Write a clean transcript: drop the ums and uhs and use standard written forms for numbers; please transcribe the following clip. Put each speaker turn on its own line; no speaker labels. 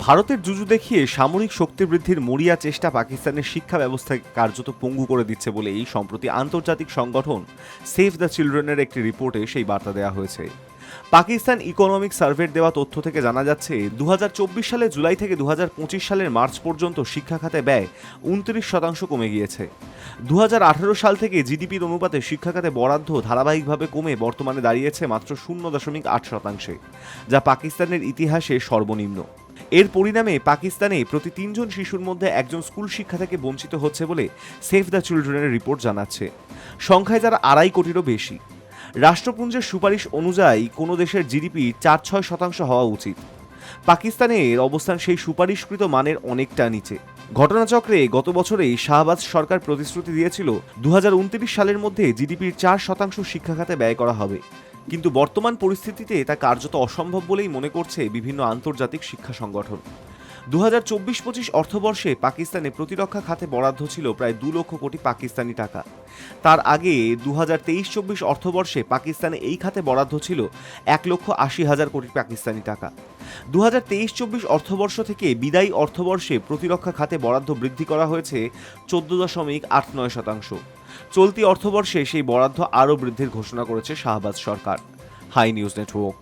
ভারতের জুজু দেখিয়ে সামরিক শক্তি বৃদ্ধির মরিয়া চেষ্টা পাকিস্তানের শিক্ষা ব্যবস্থাকে কার্যত পঙ্গু করে দিচ্ছে বলেই সম্প্রতি আন্তর্জাতিক সংগঠন সেভ দ্য চিলড্রেনের একটি রিপোর্টে সেই বার্তা দেওয়া হয়েছে। পাকিস্তান ইকোনমিক সার্ভের দেওয়া তথ্য থেকে জানা যাচ্ছে 2024 সালের জুলাই থেকে 2025 সালের মার্চ পর্যন্ত শিক্ষা খাতে ব্যয় 29% কমে গিয়েছে। 2018 সাল থেকে জিডিপির অনুপাতে শিক্ষা খাতে বরাদ্দ ধারাবাহিকভাবে কমে বর্তমানে দাঁড়িয়েছে মাত্র 0.8%, যা পাকিস্তানের ইতিহাসে সর্বনিম্ন। এর পরিণামে পাকিস্তানে প্রতি 3 জন শিশুর মধ্যে একজন স্কুল শিক্ষা থেকে বঞ্চিত হচ্ছে বলে সেভ দ্য চিলড্রেনের রিপোর্ট জানাচ্ছে। সংখ্যায় তারা 2.5 কোটিরও বেশি। রাষ্ট্রপুঞ্জের সুপারিশ অনুযায়ী কোনো দেশের জিডিপি 4-6% হওয়া উচিত। পাকিস্তানের অবস্থান সেই সুপারিশকৃত মানের অনেকটা নিচে। ঘটনাচক্রে গত বছরেই শাহবাজ সরকার প্রতিশ্রুতি দিয়েছিল 2029 সালের মধ্যে জিডিপির 4% শিক্ষা খাতে ব্যয় করা হবে, কিন্তু বর্তমান পরিস্থিতিতে তা কার্যত অসম্ভব বলেই মনে করছে বিভিন্ন আন্তর্জাতিক শিক্ষা সংগঠন। 2024-25 অর্থবর্ষে পাকিস্তানে প্রতিরক্ষা খাতে বরাদ্দ ছিল প্রায় 2 লক্ষ কোটি পাকিস্তানি টাকা। তার আগে 2023-24 অর্থবর্ষে পাকিস্তানে এই খাতে বরাদ্দ ছিল 1,80,000 কোটি পাকিস্তানি টাকা। 2023-24 অর্থবর্ষ থেকে বিদায়ী অর্থবর্ষে প্রতিরক্ষা খাতে বরাদ্দ বৃদ্ধি করা হয়েছে 14.89%। চলতি অর্থবর্ষে সেই বরাদ্দ আরও বৃদ্ধির ঘোষণা করেছে শাহবাজ সরকার। High news network.